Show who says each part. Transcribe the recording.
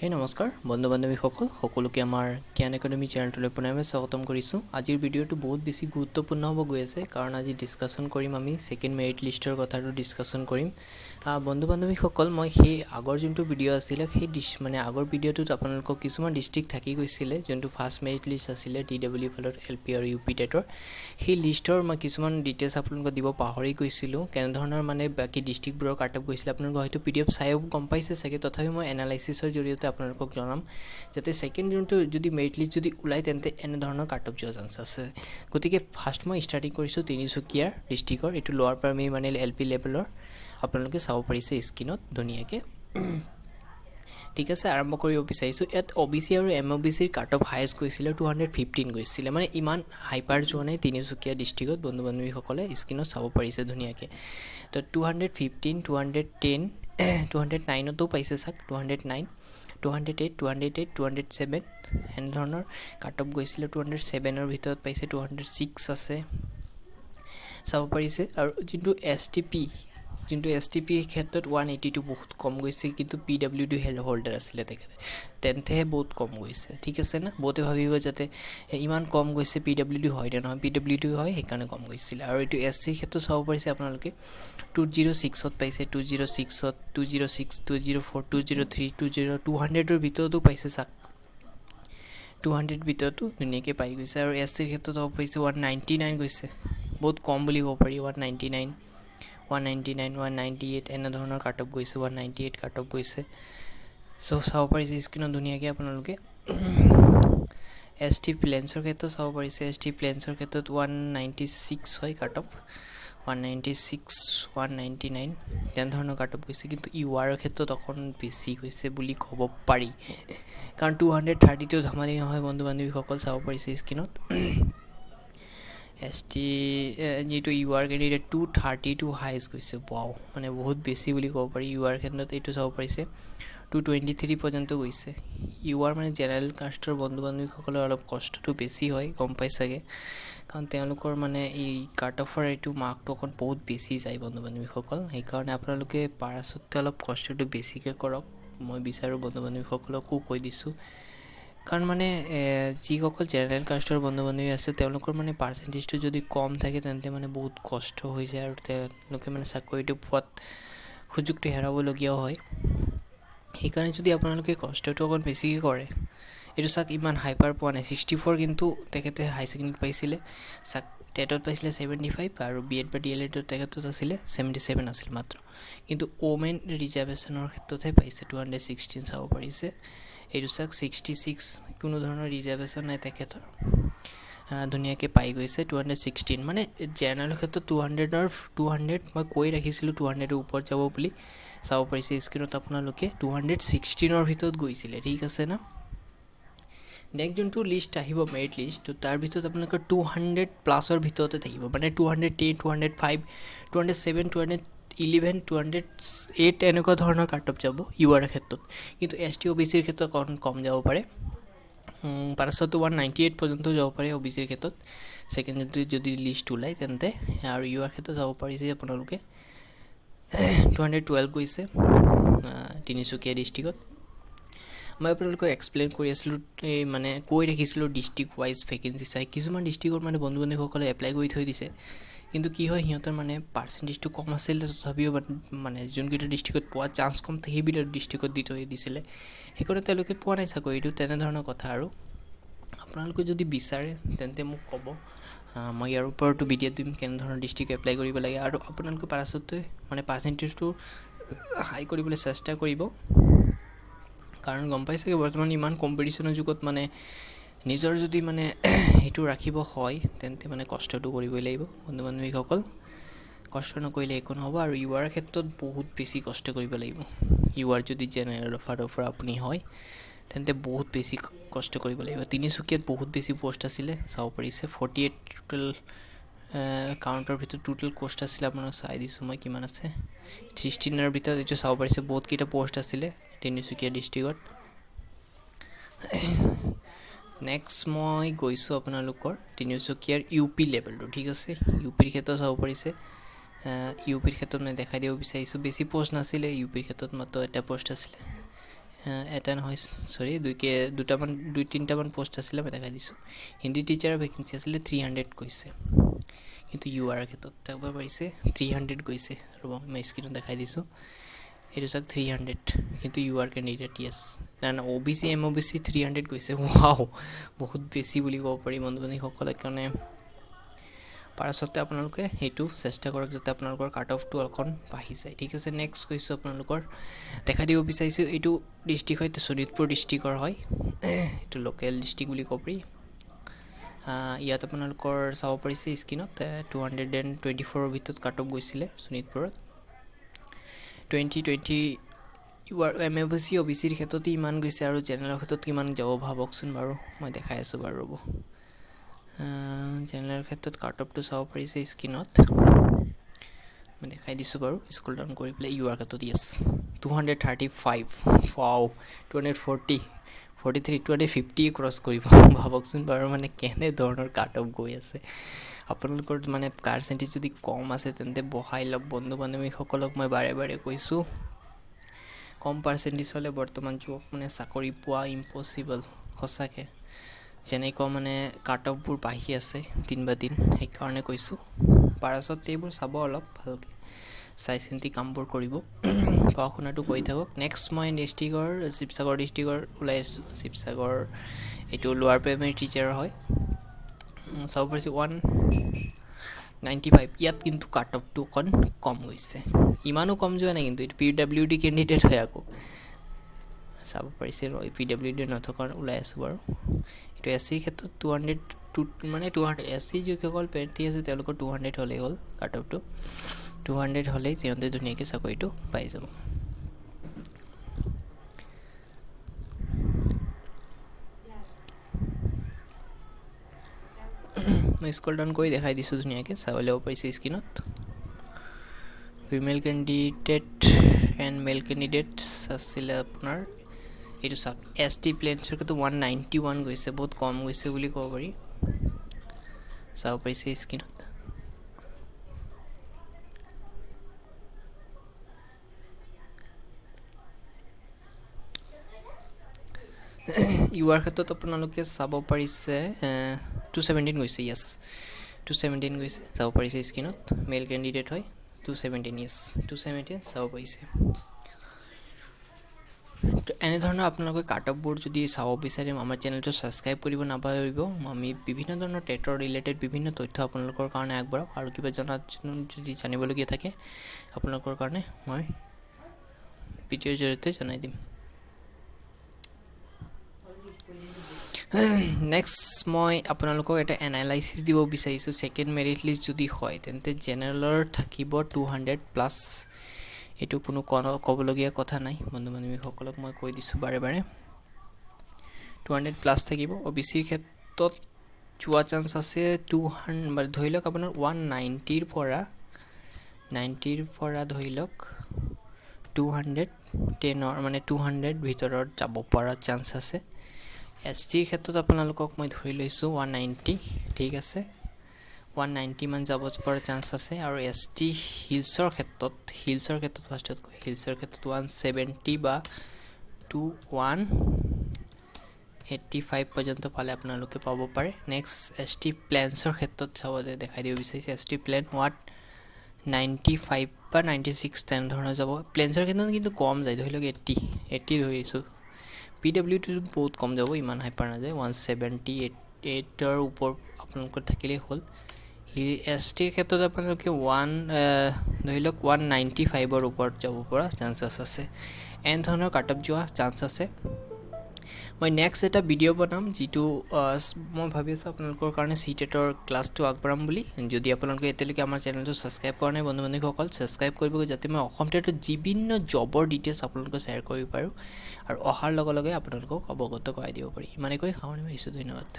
Speaker 1: হে নমস্কাৰ বন্ধু বান্ধৱীসকল সকলোকে আমাৰ জ্ঞান একাডেমি চেনেলটোলৈ পুনৰবাৰ স্বাগতম কৰিছোঁ। আজিৰ ভিডিঅ'টো বহুত বেছি গুৰুত্বপূৰ্ণ হ'ব গৈ আছে কাৰণ আজি ডিছকাশ্যন কৰিম আমি সেকেন্ড মেৰিট লিষ্টৰ কথাটো ডিছকাশ্যন কৰিম। বন্ধু বান্ধৱীসকল মই সেই আগৰ যোনটো ভিডিঅ' আছিলে সেই মানে আগৰ ভিডিঅ'টোত আপোনালোকক কিছুমান ডিষ্ট্ৰিক্ট থাকি গৈছিলে যোনটো ফাৰ্ষ্ট মেৰিট লিষ্ট আছিলে DEE LP আৰু UP টেটৰ সেই লিষ্টৰ মই কিছুমান ডিটেইলছ আপোনালোকক দিব পাহৰি গৈছিলোঁ। কেনেধৰণৰ মানে বাকী ডিষ্ট্ৰিক্টবোৰৰ কাট অফ গৈছিলে আপোনালোকে হয়তো PDF চাইও গম পাইছে চাগে, তথাপি মই এনালাইচিছৰ জৰিয়তে আপোনালোকক জনাম যাতে সেকেন্ড যোনটো যদি মেৰিট লিষ্ট যদি ওলাই তেন্তে এনে ধৰণৰ কাট অফ যোৱাৰ চান্স আছে। গতিকে ফাৰ্ষ্ট মই ষ্টাৰ্টিং কৰিছোঁ তিনিচুকীয়াৰ ডিষ্ট্ৰিক্টৰ, এইটো লোৱাৰ প্ৰাইমেৰী মানে LP লেভেলৰ আপোনালোকে চাব পাৰিছে স্ক্ৰীনত ধুনীয়াকৈ। ঠিক আছে, আৰম্ভ কৰিব বিচাৰিছোঁ। ইয়াত OBC আৰু MOBCৰ কাট অফ হাইয়েষ্ট গৈছিলে 215 গৈছিলে, মানে ইমান হাইপাৰ যোৱা নাই তিনিচুকীয়া ডিষ্ট্ৰিক্টত। বন্ধু বান্ধৱীসকলে স্ক্ৰীনত চাব পাৰিছে ধুনীয়াকৈ। তো 215, 210, 209তো পাইছে চাওক, 209, 208, 208, 207 এনেধৰণৰ কাট অফ গৈছিলে। 207ৰ ভিতৰত পাইছে 206 আছে চাব পাৰিছে। আৰু যোনটো STP ক্ষেত্ৰত 182 বহুত কম গৈছে, কিন্তু PWD হোল্ডাৰ আছিলে তেন্তেহে বহুত কম গৈছে। ঠিক আছে না, বহুতে ভাবিব যাতে ইমান কম গৈছে PWD হয় নে নহয়, PWD হয় সেইকাৰণে কম গৈছিলে। আৰু এইটো SCৰ ক্ষেত্ৰত চাব পাৰিছে আপোনালোকে 206ত পাইছে, 206ত 206, 204, 203, 200ৰ ভিতৰতো পাইছে চাওক, 200 ভিতৰতো ধুনীয়াকৈ পাই গৈছে। আৰু SCৰ ক্ষেত্ৰত চাব পাৰিছে 199 গৈছে, বহুত কম বুলি ক'ব পাৰি। 199, 198 এনেধৰণৰ কাট অফ গৈছে, 198 কাট অফ গৈছে। চ' চাব পাৰিছে স্ক্ৰীনত ধুনীয়াকৈ আপোনালোকে। ST প্লেন্সৰ ক্ষেত্ৰত চাব পাৰিছে, ST প্লেন্সৰ ক্ষেত্ৰত 196 হয় কাট অফ, 196, 199 তেনেধৰণৰ কাট অফ গৈছে। কিন্তু URৰ ক্ষেত্ৰত অকণ বেছি গৈছে বুলি ক'ব পাৰি, কাৰণ 230টো ধেমালি নহয় বন্ধু বান্ধৱীসকল, চাব পাৰিছে স্ক্ৰীনত। ST যিটো UR কেণ্ডিডেট 232 হাইয়েষ্ট গৈছে, বাও মানে বহুত বেছি বুলি ক'ব পাৰি। UR ক্ষেত্ৰত এইটো চাব পাৰিছে 223 পৰ্যন্ত গৈছে। UR মানে জেনেৰেল কাষ্টৰ বন্ধু বান্ধৱীসকলৰ অলপ কষ্টটো বেছি হয়, গম পাই চাগে, কাৰণ তেওঁলোকৰ মানে এই কাট অফৰ এইটো মাৰ্কটো অকণ বহুত বেছি যায় বন্ধু বান্ধৱীসকল। সেইকাৰণে আপোনালোকে পাৰাচতকৈ অলপ কষ্টটো বেছিকৈ কৰক, মই বিচাৰোঁ বন্ধু বান্ধৱীসকলকো কৈ দিছোঁ। কাৰণ মানে যিসকল জেনেৰেল কাষ্টৰ বন্ধু বান্ধৱী আছে তেওঁলোকৰ মানে পাৰ্চেণ্টেজটো যদি কম থাকে তেন্তে মানে বহুত কষ্ট হৈ যায় আৰু তেওঁলোকে মানে চাকৰিটো পোৱাত সুযোগটো হেৰাবলগীয়াও হয়। সেইকাৰণে যদি আপোনালোকে কষ্টটো অকণ বেছিকৈ কৰে, এইটো চাওক ইমান হাইপাৰ পোৱা নাই 64, কিন্তু তেখেতে হাই ছেকেণ্ডেৰীত পাইছিলে চাওক, টেটত পাইছিলে 75 আৰু BEd বা DLEডত তেখেতত আছিলে 77 আছিল মাত্ৰ। কিন্তু ওমেন ৰিজাৰ্ভেশ্যনৰ ক্ষেত্ৰতহে পাইছে 216 চাব পাৰিছে। এইটো চাওক 66, কোনো ধৰণৰ ৰিজাৰ্ভেশ্যন নাই তেখেতৰ, ধুনীয়াকৈ পাই গৈছে 216। মানে জেনেৰেলৰ ক্ষেত্ৰত 200 মই কৈ ৰাখিছিলোঁ 200ৰ ওপৰত যাব বুলি, চাব পাৰিছে স্ক্ৰীনত আপোনালোকে 216ৰ ভিতৰত গৈছিলে। ঠিক আছে না, নেক্সট যোনটো লিষ্ট আহিব মেৰিট লিষ্ট, তো তাৰ ভিতৰত আপোনালোকৰ 200+ ভিতৰতে থাকিব, মানে 210, 205, 207, 211, 208 এনেকুৱা ধৰণৰ কাট অফ যাব UR ক্ষেত্ৰত। কিন্তু ST OBCৰ ক্ষেত্ৰত অকণ কম যাব পাৰে, পাৰছতো 198 পৰ্যন্ত যাব পাৰে OBCৰ ক্ষেত্ৰত সেকেন্ডেৰী যদি লিষ্ট ওলায় তেন্তে। আৰু UR ক্ষেত্ৰত যাব পাৰিছে আপোনালোকে 212 গৈছে তিনিচুকীয়া ডিষ্ট্ৰিক্টত। মই আপোনালোকক এক্সপ্লেইন কৰি আছিলোঁ, এই মানে কৈ ৰাখিছিলোঁ ডিষ্ট্ৰিক্ট ৱাইজ ভেকেঞ্চি চাই। কিছুমান ডিষ্ট্ৰিক্টত মানে বন্ধু বান্ধৱীসকলে এপ্লাই কৰি থৈ দিছে, কিন্তু কি হয় সিহঁতৰ মানে পাৰ্চেণ্টেজটো কম আছিলে, তথাপিও মানে যোনকেইটা ডিষ্ট্ৰিক্টত পোৱা চান্স কম সেইবিলাক ডিষ্ট্ৰিক্টত দি থৈ দিছিলে, সেইকাৰণে তেওঁলোকে পোৱা নাই চাকৰিটো, তেনেধৰণৰ কথা। আৰু আপোনালোকে যদি বিচাৰে তেন্তে মোক ক'ব, মই ইয়াৰ ওপৰতো ভিডিঅ' দিম কেনেধৰণৰ ডিষ্ট্ৰিক্ট এপ্লাই কৰিব লাগে। আৰু আপোনালোকে পাৰাচতকৈ মানে পাৰ্চেণ্টেজটো হাই কৰিবলৈ চেষ্টা কৰিব, কাৰণ গম পাইছে বৰ্তমান ইমান কম্পিটিশ্যনৰ যুগত মানে নিজৰ যদি মানে সেইটো ৰাখিব হয় তেন্তে মানে কষ্টটো কৰিবই লাগিব বন্ধু বান্ধৱীসকল, কষ্ট নকৰিলে একো নহ'ব। আৰু UR ক্ষেত্ৰত বহুত বেছি কষ্ট কৰিব লাগিব। UR যদি জেনেৰেল ফালৰ পৰা আপুনি হয় তেন্তে বহুত বেছি কষ্ট কৰিব লাগিব। তিনিচুকীয়াত বহুত বেছি পষ্ট আছিলে, চাব পাৰিছে 48 টোটেল কাউণ্টৰ ভিতৰত টোটেল পষ্ট আছিলে, আপোনাক চাই দিছোঁ মই কিমান আছে 16ৰ ভিতৰত। এইটো চাব পাৰিছে বহুতকেইটা পষ্ট আছিলে তিনিচুকীয়া ডিষ্ট্ৰিক্টত। নেক্সট মই গৈছোঁ আপোনালোকৰ তিনিচুকীয়াৰ UP লেভেলটো। ঠিক আছে, UPৰ ক্ষেত্ৰত চাব পাৰিছে, UPৰ ক্ষেত্ৰত মই দেখাই দিব বিচাৰিছোঁ বেছি পষ্ট নাছিলে, UPৰ ক্ষেত্ৰত মাত্ৰ এটা পষ্ট আছিলে, এটা নহয় সৰি দুই তিনিটামান পোষ্ট আছিলে মই দেখাই দিছোঁ হিন্দী টিচাৰৰ ভেকেঞ্চি আছিলে 300 কৈছে কিন্তু ইউআৰ ক্ষেত্ৰত চাব পাৰিছে 300 গৈছে ৰ'ব মই স্ক্ৰীনত দেখাই দিছোঁ এইটো চাওক 300 কিন্তু ইউআৰ কেণ্ডিডেট ইয়েছ না OBC MOBC 300 গৈছে ওৱাও বহুত বেছি বুলি ক'ব পাৰি বন্ধু-বান্ধৱীসকলে কাৰণে পাৰসতে আপোনালোকে এইটো চেষ্টা কৰক যাতে আপোনালোকৰ কাট অফটো অলখন বাঢ়ি যায় ঠিক আছে নেক্সট কৈছো আপোনালোকৰ দেখা দিব বিচাৰিছো এইটো ডিস্ট্ৰিক্ট হয় শোণিতপুৰ ডিস্ট্ৰিক্টৰ হয় এইটো লোকেল ডিস্ট্ৰিক্ট বুলি ক'ব পাৰি ইয়াত আপোনালোকৰ চাব পাৰিছে স্ক্ৰীনত 224 ভিতৰত কাট অফ গৈছিলে শোণিতপুৰত 2020 ইউআৰ MOBC OBC ৰ ক্ষেত্ৰত ইমান গৈছে আৰু জেনেৰেলৰ ক্ষেত্ৰত কিমান যাব ভাবকচোন বাৰু মই দেখাই আছো বাৰু ৰ'ব জেনেৰেল ক্ষেত্ৰত কাট অফটো চাব পাৰিছে স্ক্ৰীনত মই দেখাই দিছো বাৰু স্ক্ৰল ডাউন কৰি প্লে ইউআৰ ক্ষেত্ৰত ইয়েছ 235 ওয়াও 240 43 250 ক্ৰছ কৰিব ভাবকচোন বাৰু মানে কেনে ধৰণৰ কাট অফ গৈ আছে আপোনালোকৰ মানে পাৰ্সেন্টেজ যদি কম আছে তেন্তে বহাই লওক বন্ধু-বান্ধৱীসকলক মই বাৰে বাৰে কৈছো কম পাৰ্সেন্টেজ হলে বৰ্তমান যুগত মানে চাকৰি পোৱা ইম্পসিবল হসাকে যেনেকৈ মানে কাট অফবোৰ বাঢ়ি আছে দিন বা দিন এই কাৰণে কৈছো পাৰসত এইবোৰ চাব অলপ ভালকে চাইচিন্তি কামবোৰ কৰিব পঢ়াশুনাটো কৰি থাকক নেক্সট মই ডিস্ট্ৰিক্টৰ শিৱসাগৰ ডিস্ট্ৰিক্টৰ ওলাই আছো শিৱসাগৰ এটো লোৱাৰ প্ৰাইমাৰী টিচাৰ হয় চাব পাৰিছে 195 ইয়াত কিন্তু কাট অফটো কম গৈছে ইমানো কম যোৱা নাই কিন্তু PWD ক্যান্ডিডেট হয় আকৌ চাব পাৰিছে PWD নথকাৰ ওলাই আছো বাৰু এটো এসসি ক্ষেত্ৰত 200 মানে 200 এসসি যিসকল প্ৰাৰ্থী আছে তেওঁলোকৰ 200 হলে হ'ল কাট অফটো 200 হলে তেন্তে ধুনীয়াকৈ চাকৰিটো পাই যাব মই স্ক্ৰল ডাউন কৰি দেখাই দিছো ধুনীয়াকৈ চাবলৈ পাৰিছে স্ক্ৰীনত female candidate and male candidates আছিল আপোনাৰ এইটো চাওক এসটি প্লেনছৰ কত 191 গৈছে বহুত কম গৈছে বুলি ক'ব পাৰি চাব পাৰিছে স্ক্ৰীনত ইউআৰ ক্ষেত্ৰত আপোনালোকে চাব পাৰিছে 217 গৈছে ইয়েস 217 গৈছে চাব পাৰিছে স্ক্ৰীনত মেল ক্যান্ডিডেট হয় 217 ইয়েস 217 চাব পাৰিছে এনে ধৰণৰ আপোনালোকে কাট অফ বোৰ্ড যদি চাব বিচাৰে আমাৰ চেনেলটো সাবস্ক্ৰাইব কৰিব নাপাহৰিব আমি বিভিন্ন ধৰণৰ টেটৰ ৰিলেটেড বিভিন্ন তথ্য আপোনালোকৰ কাৰণে আগবঢ়াও আৰু কিবা যদি জানিবলগীয়া থাকে আপোনালোকৰ কাৰণে মই ভিডিঅ'ৰ জৰিয়তে জনাই দিম নেক্সট মই আপোনালোকক এটা এনালাইসিস দিব বিচাৰিছো সেকেন্ড মেৰিট লিষ্ট যদি হয় তেন্তে জেনাৰেলৰ থাকিব 200 প্লাস এটো কোনো কবলগীয়া কথা নাই বন্ধু-বান্ধৱীসকলক মই কৈ দিছো বাৰে বাৰে 200 প্লাস থাকিব OBC ৰ ক্ষেত্ৰত চুৱা চান্স আছে 200 মানে ধৰিলক আপোনাৰ 190 ৰ পৰা 90 ৰ পৰা ধৰিলক 210 মানে 200 ভিতৰত যাব পৰা চান্স আছে ST ৰ ক্ষেত্ৰত আপোনালোকক মই ধৰি লৈছো 190 ঠিক আছে 190 মান যাব পৰা চান্স আছে আৰু ST হিলছৰ ক্ষেত্ৰত ফাৰ্ষ্টত হিলছৰ ক্ষেত্ৰত 170 বা 185 পৰ্যন্ত পালে আপোনালোকে পাব পাৰে নেক্সট ST প্লেনছৰ ক্ষেত্ৰত চাবলৈ দেখাই দিব বিচাৰিছে ST প্লেন 95 বা 96 তেন ধৰণৰ যাব প্লেনছৰ ক্ষেত্ৰত কিন্তু কম যায় ধৰিলক 80 ধৰিছো PWD বহুত কম যাব ইমান হাইপাৰ না যায় 178 ৰ ওপৰ আপোনালোকৰ থাকিলে হ'ল ST ৰ ক্ষেত্ৰত আপোনালোকে ধৰিলক 195 ৰ ওপৰত যাব পৰা চান্সেছ আছে এন ধৰণৰ কাট অফ যোৱা চান্স আছে মই নেক্সট এটা ভিডিও বনাম যেটো মই ভাবি আছো আপোনালোকৰ কাৰণে সিটেটৰ ক্লাছটো আগবঢ়াম বুলি যদি আপোনালোকে এতিয়ালৈকে আমাৰ চেনেলটো সাবস্ক্ৰাইব কৰা নাই বন্ধু-বান্ধৱীসকল সাবস্ক্ৰাইব কৰিব যাতে মই অসম টেটৰ বিভিন্ন জবৰ ডিটেইলছ আপোনালোকক শ্বেয়াৰ কৰিব পাৰো আৰু অহাৰ লগে লগে আপোনালোকক অৱগত কৰাই দিব পাৰি মানে কৈ খাৱনি মাৰিছো ধন্যবাদ